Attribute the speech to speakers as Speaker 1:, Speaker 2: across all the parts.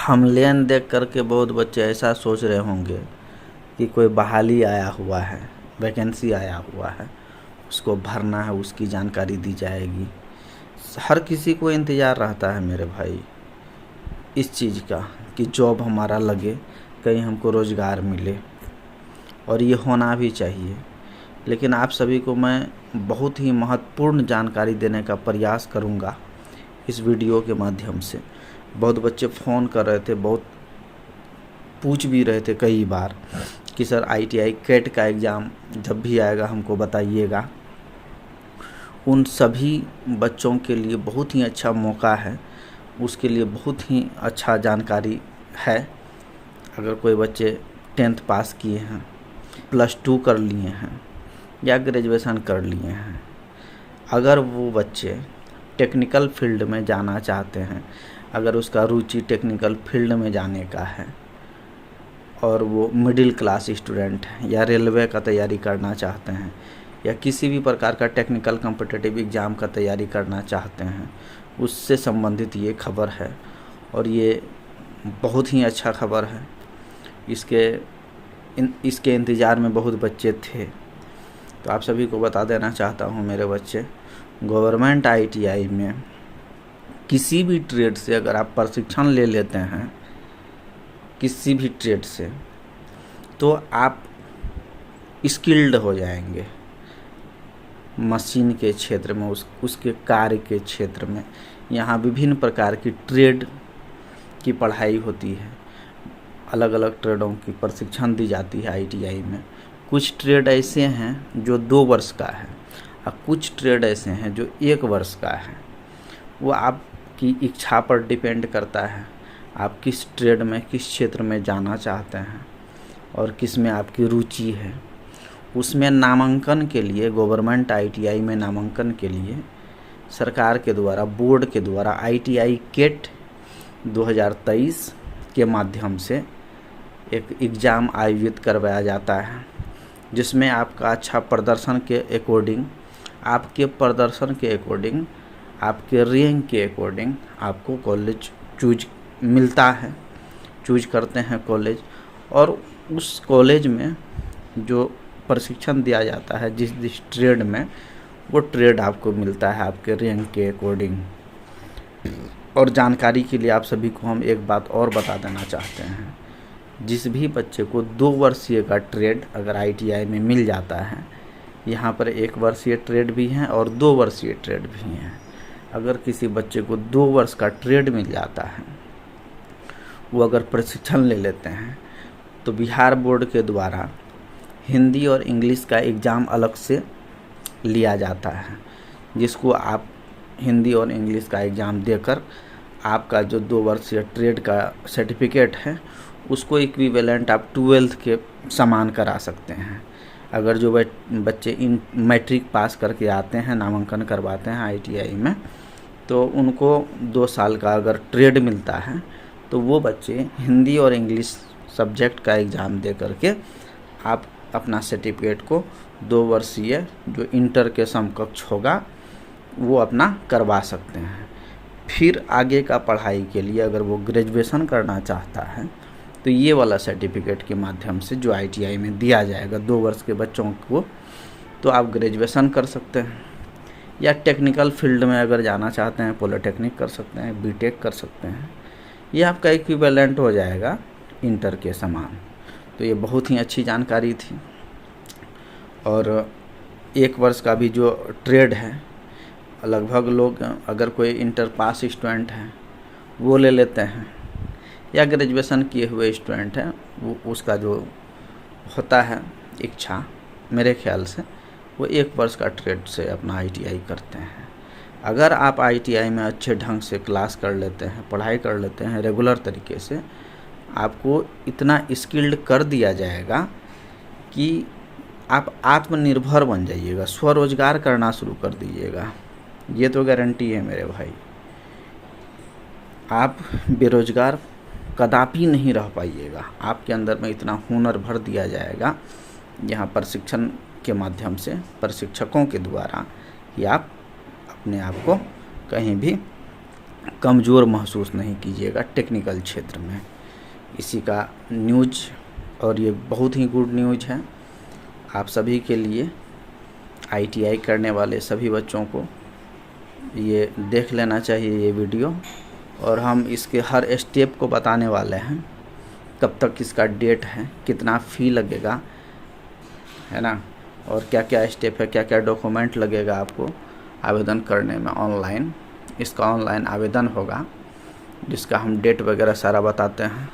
Speaker 1: Thumbnail देख करके बहुत बच्चे ऐसा सोच रहे होंगे कि कोई बहाली आया हुआ है, वैकेंसी आया हुआ है, उसको भरना है, उसकी जानकारी दी जाएगी। हर किसी को इंतज़ार रहता है मेरे भाई इस चीज़ का कि जॉब हमारा लगे, कहीं हमको रोज़गार मिले, और ये होना भी चाहिए। लेकिन आप सभी को मैं बहुत ही महत्वपूर्ण जानकारी देने का प्रयास करूँगा इस वीडियो के माध्यम से। बहुत बच्चे फ़ोन कर रहे थे, बहुत पूछ भी रहे थे कई बार कि सर ITI कैट का एग्ज़ाम जब भी आएगा हमको बताइएगा। उन सभी बच्चों के लिए बहुत ही अच्छा मौका है, उसके लिए बहुत ही अच्छा जानकारी है। अगर कोई बच्चे 10th पास किए हैं, +2 कर लिए हैं या ग्रेजुएशन कर लिए हैं, अगर वो बच्चे टेक्निकल फील्ड में जाना चाहते हैं, अगर उसका रुचि टेक्निकल फील्ड में जाने का है और वो मिडिल क्लास स्टूडेंट हैं या रेलवे का तैयारी करना चाहते हैं या किसी भी प्रकार का टेक्निकल कॉम्पिटिटिव एग्ज़ाम का तैयारी करना चाहते हैं, उससे संबंधित ये खबर है और ये बहुत ही अच्छा खबर है। इसके इंतज़ार में बहुत बच्चे थे, तो आप सभी को बता देना चाहता हूँ मेरे बच्चे, गवर्नमेंट ITI में किसी भी ट्रेड से अगर आप प्रशिक्षण ले लेते हैं, किसी भी ट्रेड से, तो आप स्किल्ड हो जाएंगे मशीन के क्षेत्र में, उसके कार्य के क्षेत्र में। यहाँ विभिन्न प्रकार की ट्रेड की पढ़ाई होती है, अलग अलग ट्रेडों की प्रशिक्षण दी जाती है ITI में। कुछ ट्रेड ऐसे हैं जो 2 वर्ष का है और कुछ ट्रेड ऐसे हैं जो 1 वर्ष का है। वो आपकी इच्छा पर डिपेंड करता है, आप किस ट्रेड में, किस क्षेत्र में जाना चाहते हैं और किस में आपकी रुचि है। उसमें नामांकन के लिए, गवर्नमेंट ITI में नामांकन के लिए सरकार के द्वारा, बोर्ड के द्वारा ITI कैट 2023 के माध्यम से एक एग्ज़ाम आयोजित करवाया जाता है, जिसमें आपका अच्छा प्रदर्शन के अकॉर्डिंग, आपके प्रदर्शन के अकॉर्डिंग, आपके रैंक के अकॉर्डिंग आपको कॉलेज मिलता है, चूज करते हैं कॉलेज, और उस कॉलेज में जो प्रशिक्षण दिया जाता है जिस ट्रेड में, वो ट्रेड आपको मिलता है आपके रैंक के अकॉर्डिंग। और जानकारी के लिए आप सभी को हम एक बात और बता देना चाहते हैं, जिस भी बच्चे को 2 वर्षीय का ट्रेड अगर ITI में मिल जाता है, यहाँ पर 1 वर्षीय ट्रेड भी हैं और 2 वर्षीय ट्रेड भी हैं। अगर किसी बच्चे को 2 वर्ष का ट्रेड मिल जाता है, वो अगर प्रशिक्षण ले लेते हैं, तो बिहार बोर्ड के द्वारा हिंदी और इंग्लिश का एग्ज़ाम अलग से लिया जाता है, जिसको आप हिंदी और इंग्लिश का एग्ज़ाम देकर आपका जो 2 वर्षीय ट्रेड का सर्टिफिकेट है, उसको इक्विवेलेंट आप 12th के समान करा सकते हैं। अगर जो बच्चे इन मैट्रिक पास करके आते हैं, नामांकन करवाते हैं ITI में, तो उनको 2 साल का अगर ट्रेड मिलता है, तो वो बच्चे हिंदी और इंग्लिश सब्जेक्ट का एग्ज़ाम दे करके आप अपना सर्टिफिकेट को 2 वर्षीय जो इंटर के समकक्ष होगा वो अपना करवा सकते हैं। फिर आगे का पढ़ाई के लिए अगर वो ग्रेजुएशन करना चाहता है, तो ये वाला सर्टिफिकेट के माध्यम से जो ITI में दिया जाएगा 2 वर्ष के बच्चों को, तो आप ग्रेजुएशन कर सकते हैं। या टेक्निकल फील्ड में अगर जाना चाहते हैं, पॉलिटेक्निक कर सकते हैं, BTech कर सकते हैं, ये आपका इक्विवेलेंट हो जाएगा इंटर के समान। तो ये बहुत ही अच्छी जानकारी थी। और 1 वर्ष का भी जो ट्रेड है, लगभग लोग अगर कोई इंटर पास स्टूडेंट हैं वो ले लेते हैं, या ग्रेजुएशन किए हुए स्टूडेंट हैं, वो उसका जो होता है इच्छा, मेरे ख्याल से वो 1 वर्ष का ट्रेड से अपना ITI करते हैं। अगर आप ITI में अच्छे ढंग से क्लास कर लेते हैं, पढ़ाई कर लेते हैं रेगुलर तरीके से, आपको इतना स्किल्ड कर दिया जाएगा कि आप आत्मनिर्भर बन जाइएगा, स्वरोजगार करना शुरू कर दीजिएगा। ये तो गारंटी है मेरे भाई। आप बेरोजगार कदापि नहीं रह पाइएगा, आपके अंदर में इतना हुनर भर दिया जाएगा यहाँ प्रशिक्षण के माध्यम से, प्रशिक्षकों के द्वारा, कि आप अपने आप को कहीं भी कमज़ोर महसूस नहीं कीजिएगा टेक्निकल क्षेत्र में। इसी का न्यूज़, और ये बहुत ही गुड न्यूज़ है आप सभी के लिए, ITI करने वाले सभी बच्चों को ये देख लेना चाहिए ये वीडियो। और हम इसके हर स्टेप को बताने वाले हैं, कब तक इसका डेट है, कितना फ़ी लगेगा, है ना, और क्या क्या स्टेप है, क्या क्या डॉक्यूमेंट लगेगा आपको आवेदन करने में। ऑनलाइन इसका ऑनलाइन आवेदन होगा, जिसका हम डेट वगैरह सारा बताते हैं।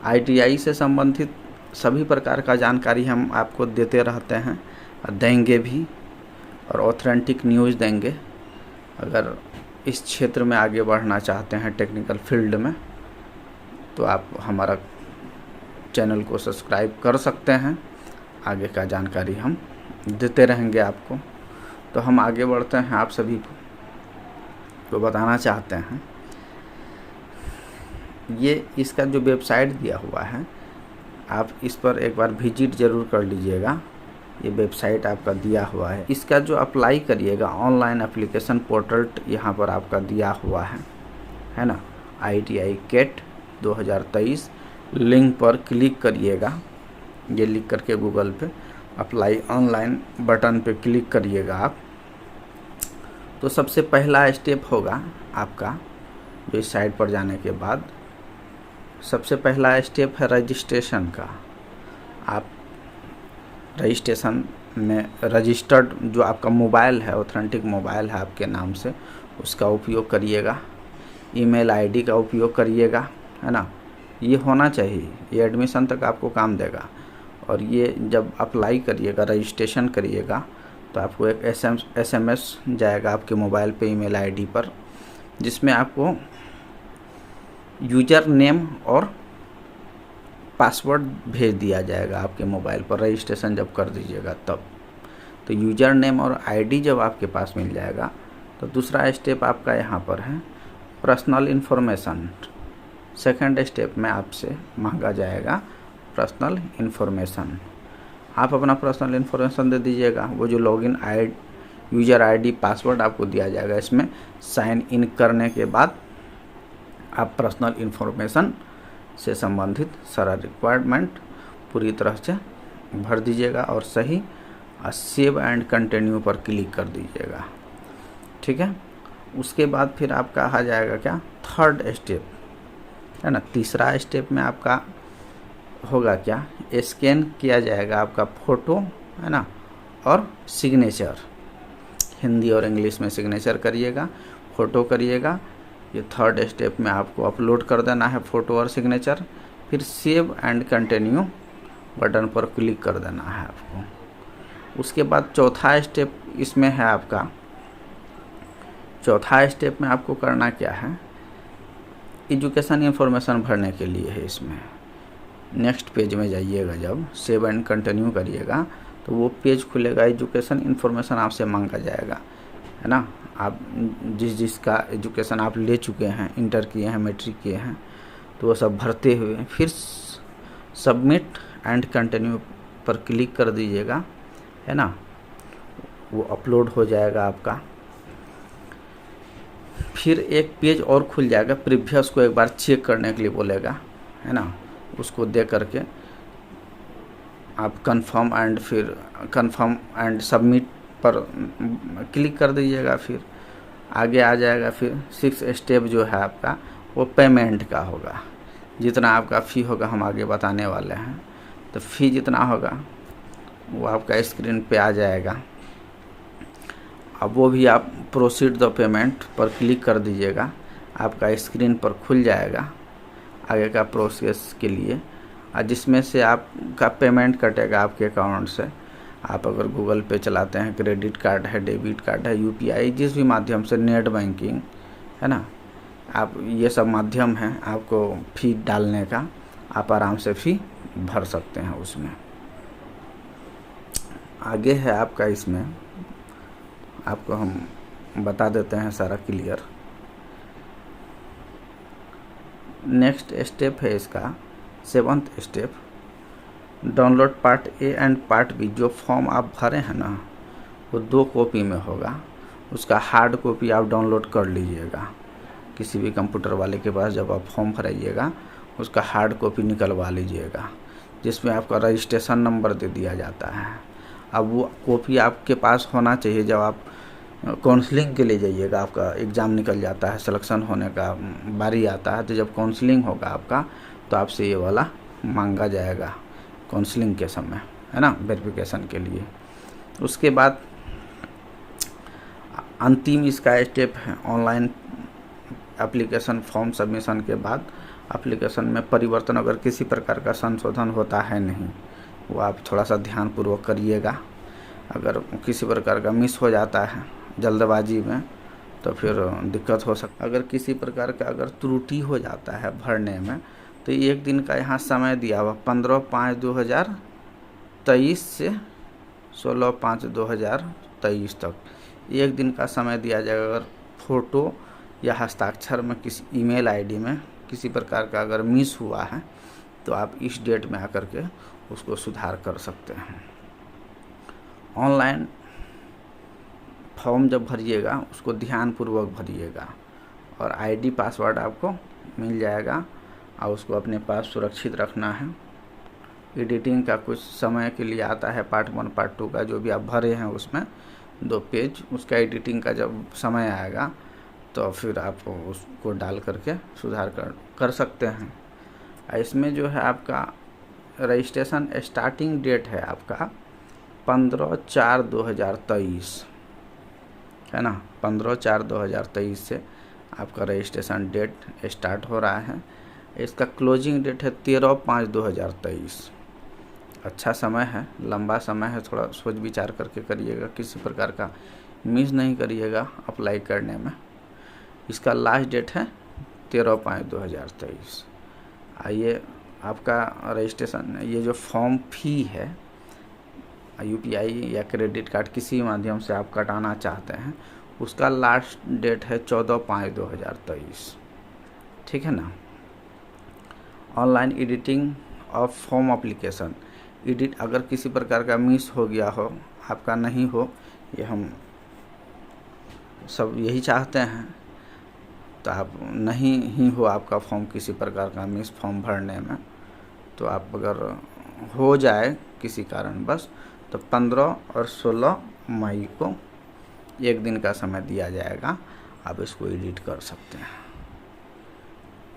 Speaker 1: ITI से संबंधित सभी प्रकार का जानकारी हम आपको देते रहते हैं, देंगे भी, और ऑथेंटिक न्यूज़ देंगे। अगर इस क्षेत्र में आगे बढ़ना चाहते हैं टेक्निकल फील्ड में, तो आप हमारा चैनल को सब्सक्राइब कर सकते हैं। आगे का जानकारी हम देते रहेंगे आपको। तो हम आगे बढ़ते हैं, आप सभी को बताना चाहते हैं, ये इसका जो वेबसाइट दिया हुआ है, आप इस पर एक बार विजिट ज़रूर कर लीजिएगा। ये वेबसाइट आपका दिया हुआ है, इसका जो अप्लाई करिएगा ऑनलाइन एप्लीकेशन पोर्टल यहाँ पर आपका दिया हुआ है ना। ITI CAT 2023 लिंक पर क्लिक करिएगा। ये लिख करके गूगल पे अप्लाई ऑनलाइन बटन पे क्लिक करिएगा आप। तो सबसे पहला स्टेप होगा आपका, जो इस साइट पर जाने के बाद सबसे पहला स्टेप है रजिस्ट्रेशन का। आप रजिस्ट्रेशन में रजिस्टर्ड जो आपका मोबाइल है, ऑथेंटिक मोबाइल है आपके नाम से, उसका उपयोग करिएगा। ईमेल ID का उपयोग करिएगा, है ना। ये होना चाहिए, ये एडमिशन तक आपको काम देगा। और ये जब अप्लाई करिएगा, रजिस्ट्रेशन करिएगा, तो आपको एक SMS जाएगा आपके मोबाइल पे ईमेल ID पर, जिसमें आपको यूज़र नेम और पासवर्ड भेज दिया जाएगा आपके मोबाइल पर, रजिस्ट्रेशन जब कर दीजिएगा तब। तो यूज़र नेम और ID जब आपके पास मिल जाएगा, तो दूसरा स्टेप आपका यहाँ पर है पर्सनल इन्फॉर्मेशन। सेकंड स्टेप में आपसे मांगा जाएगा पर्सनल इन्फॉर्मेशन। आप अपना पर्सनल इन्फॉर्मेशन दे दीजिएगा। वो जो लॉगिन यूज़र ID पासवर्ड आपको दिया जाएगा, इसमें साइन इन करने के बाद आप पर्सनल इन्फॉर्मेशन से संबंधित सारा रिक्वायरमेंट पूरी तरह से भर दीजिएगा और सही सेव एंड कंटिन्यू पर क्लिक कर दीजिएगा, ठीक है। उसके बाद फिर आपका आ जाएगा क्या, थर्ड स्टेप, है ना। तीसरा स्टेप में आपका होगा क्या, स्कैन किया जाएगा आपका फ़ोटो, है ना, और सिग्नेचर। हिंदी और इंग्लिश में सिग्नेचर करिएगा, फ़ोटो करिएगा। ये थर्ड स्टेप में आपको अपलोड कर देना है फ़ोटो और सिग्नेचर। फिर सेव एंड कंटिन्यू बटन पर क्लिक कर देना है आपको। उसके बाद चौथा स्टेप इसमें है आपका। चौथा स्टेप में आपको करना क्या है, एजुकेशन इन्फॉर्मेशन भरने के लिए है। इसमें नेक्स्ट पेज में जाइएगा, जब सेव एंड कंटिन्यू करिएगा तो वो पेज खुलेगा, एजुकेशन इन्फॉर्मेशन आपसे मांगा जाएगा, है ना। आप जिसका एजुकेशन आप ले चुके हैं, इंटर किए हैं, मैट्रिक किए हैं, तो वो सब भरते हुए फिर सबमिट एंड कंटिन्यू पर क्लिक कर दीजिएगा, है ना। वो अपलोड हो जाएगा आपका। फिर एक पेज और खुल जाएगा, प्रीवियस को एक बार चेक करने के लिए बोलेगा, है ना। उसको दे करके आप कंफर्म एंड सबमिट पर क्लिक कर दीजिएगा। फिर आगे आ जाएगा। फिर 6 स्टेप जो है आपका, वो पेमेंट का होगा। जितना आपका फ़ी होगा हम आगे बताने वाले हैं। तो फ़ी जितना होगा वो आपका स्क्रीन पे आ जाएगा। अब वो भी आप प्रोसीड द पेमेंट पर क्लिक कर दीजिएगा, आपका स्क्रीन पर खुल जाएगा आगे का प्रोसेस के लिए, जिसमें से आपका पेमेंट कटेगा आपके अकाउंट से। आप अगर गूगल पे चलाते हैं, क्रेडिट कार्ड है, डेबिट कार्ड है, UPI, जिस भी माध्यम से, नेट बैंकिंग, है ना, आप ये सब माध्यम हैं आपको फ़ी डालने का, आप आराम से फ़ी भर सकते हैं उसमें। आगे है आपका, इसमें आपको हम बता देते हैं सारा क्लियर। नेक्स्ट स्टेप है इसका 7th step, download part A and part B। जो फॉर्म आप भरे हैं ना, वो 2 कॉपी में होगा। उसका हार्ड कॉपी आप डाउनलोड कर लीजिएगा, किसी भी कंप्यूटर वाले के पास जब आप फॉर्म भराइएगा उसका हार्ड कॉपी निकलवा लीजिएगा, जिसमें आपका रजिस्ट्रेशन नंबर दे दिया जाता है। अब वो कॉपी आपके पास होना चाहिए जब आप काउंसलिंग के लिए जाइएगा, आपका एग्ज़ाम निकल जाता है, सिलेक्शन होने का बारी आता है, तो जब काउंसलिंग होगा आपका तो आपसे ये वाला मांगा जाएगा काउंसलिंग के समय, है ना, वेरिफिकेशन के लिए। उसके बाद अंतिम इसका स्टेप है ऑनलाइन एप्लीकेशन फॉर्म सबमिशन के बाद एप्लीकेशन में परिवर्तन अगर किसी प्रकार का संशोधन होता है नहीं, वो आप थोड़ा सा ध्यानपूर्वक करिएगा। अगर किसी प्रकार का मिस हो जाता है जल्दबाजी में तो फिर दिक्कत हो सकता है। अगर किसी प्रकार का अगर त्रुटि हो जाता है भरने में तो 1 दिन का यहाँ समय दिया हुआ 15/5/2023 से 16/5/2023 तक 1 दिन का समय दिया जाएगा। अगर फ़ोटो या हस्ताक्षर में किसी ईमेल आईडी में किसी प्रकार का अगर मिस हुआ है तो आप इस डेट में आकर के उसको सुधार कर सकते हैं। ऑनलाइन फॉर्म जब भरिएगा उसको ध्यानपूर्वक भरिएगा और आईडी पासवर्ड आपको मिल जाएगा और उसको अपने पास सुरक्षित रखना है। एडिटिंग का कुछ समय के लिए आता है, पार्ट 1 पार्ट 2 का जो भी आप भरे हैं उसमें 2 पेज, उसका एडिटिंग का जब समय आएगा तो फिर आप उसको डाल करके सुधार कर सकते हैं। इसमें जो है आपका रजिस्ट्रेशन स्टार्टिंग डेट है आपका 15/4/2023, है ना, 15/4/2023 से आपका रजिस्ट्रेशन डेट स्टार्ट हो रहा है। इसका क्लोजिंग डेट है 13/5/2023। अच्छा समय है, लंबा समय है, थोड़ा सोच विचार करके करिएगा, किसी प्रकार का मिस नहीं करिएगा अप्लाई करने में। इसका लास्ट डेट है 13/5/2023। आइए आपका रजिस्ट्रेशन, ये जो फॉर्म फी है यूपीआई या क्रेडिट कार्ड किसी माध्यम से आप कटाना चाहते हैं उसका लास्ट डेट है 14/5/2023, ठीक है ना। Online editing of form application edit अगर किसी प्रकार का मिस हो गया हो, आपका नहीं हो, ये हम सब यही चाहते हैं, तो आप नहीं ही हो आपका फॉर्म किसी प्रकार का मिस फॉर्म भरने में, तो आप अगर हो जाए किसी कारणवश तो 15 और 16 मई को 1 दिन का समय दिया जाएगा, आप इसको एडिट कर सकते हैं।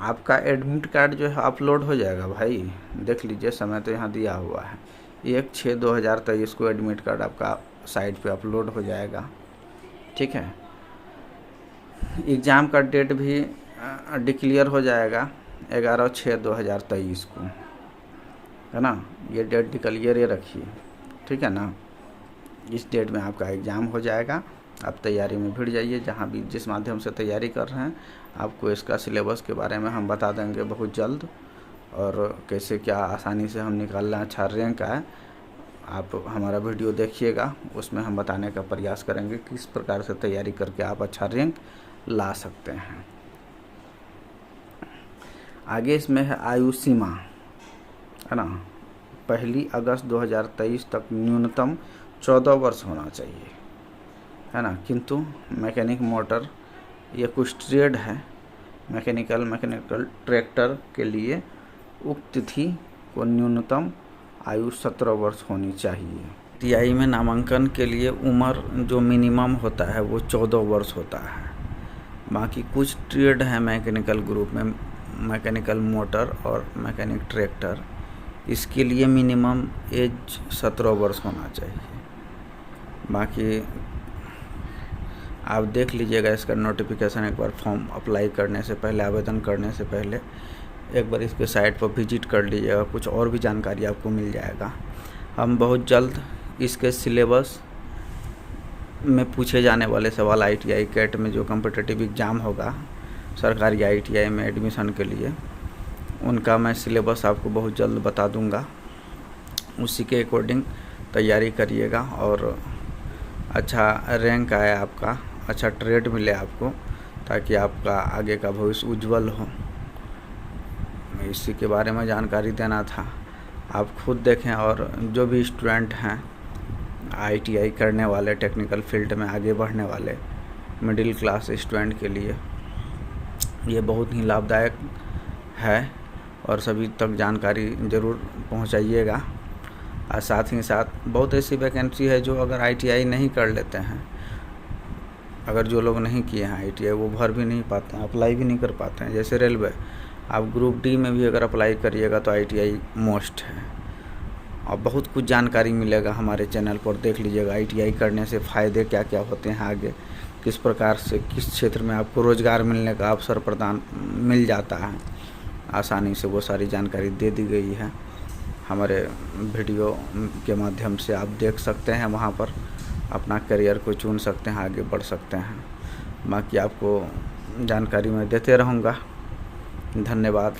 Speaker 1: आपका एडमिट कार्ड जो है अपलोड हो जाएगा भाई, देख लीजिए समय तो यहाँ दिया हुआ है 1/6/2023 को एडमिट कार्ड आपका साइट पे अपलोड हो जाएगा, ठीक है। एग्ज़ाम का डेट भी डिक्लेयर हो जाएगा 11/6/2023 को, है ना, ये डेट डिक्लेयर ही रखिए, ठीक है ना। इस डेट में आपका एग्ज़ाम हो जाएगा, आप तैयारी में भिड़ जाइए। जहाँ भी जिस माध्यम से तैयारी कर रहे हैं आपको इसका सिलेबस के बारे में हम बता देंगे बहुत जल्द, और कैसे क्या आसानी से हम निकालना अच्छा रैंक आए। आप हमारा वीडियो देखिएगा, उसमें हम बताने का प्रयास करेंगे किस प्रकार से तैयारी करके आप अच्छा रैंक ला सकते हैं। आगे इसमें है आयु सीमा, है ना, 1 अगस्त 2023 तक न्यूनतम 14 वर्ष होना चाहिए, है ना। किंतु मैकेनिक मोटर ये कुछ ट्रेड है, मैकेनिकल ट्रैक्टर के लिए उक्त तिथि को न्यूनतम आयु 17 वर्ष होनी चाहिए। टीआई में नामांकन के लिए उम्र जो मिनिमम होता है वो 14 वर्ष होता है। बाकी कुछ ट्रेड हैं मैकेनिकल ग्रुप में, मैकेनिकल मोटर और मैकेनिक ट्रैक्टर, इसके लिए मिनिमम एज 17 वर्ष होना चाहिए। बाकी आप देख लीजिएगा इसका नोटिफिकेशन एक बार, फॉर्म अप्लाई करने से पहले, आवेदन करने से पहले एक बार इसके साइट पर विजिट कर लीजिएगा, कुछ और भी जानकारी आपको मिल जाएगा। हम बहुत जल्द इसके सिलेबस में पूछे जाने वाले सवाल ITI कैट में जो कॉम्पिटिटिव एग्ज़ाम होगा सरकारी ITI में एडमिशन के लिए, उनका मैं सिलेबस आपको बहुत जल्द बता दूंगा। उसी के अकॉर्डिंग तैयारी करिएगा और अच्छा रैंक आए आपका, अच्छा ट्रेड मिले आपको, ताकि आपका आगे का भविष्य उज्जवल हो। इसी के बारे में जानकारी देना था, आप खुद देखें। और जो भी स्टूडेंट हैं ITI करने वाले, टेक्निकल फील्ड में आगे बढ़ने वाले मिडिल क्लास स्टूडेंट के लिए ये बहुत ही लाभदायक है और सभी तक जानकारी ज़रूर पहुंचाइएगा। और साथ ही साथ बहुत ऐसी वैकेंसी है जो अगर ITI नहीं कर लेते हैं, अगर जो लोग नहीं किए हैं ITI वो भर भी नहीं पाते हैं, अप्लाई भी नहीं कर पाते हैं। जैसे रेलवे, आप ग्रुप D में भी अगर अप्लाई करिएगा तो ITI मोस्ट है। और बहुत कुछ जानकारी मिलेगा हमारे चैनल पर, देख लीजिएगा। ITI करने से फ़ायदे क्या क्या होते हैं, आगे किस प्रकार से किस क्षेत्र में आपको रोज़गार मिलने का अवसर प्रदान मिल जाता है आसानी से, वो सारी जानकारी दे दी गई है हमारे वीडियो के माध्यम से। आप देख सकते हैं, वहाँ पर अपना करियर को चुन सकते हैं, आगे बढ़ सकते हैं। बाकी आपको जानकारी मैं देते रहूँगा। धन्यवाद।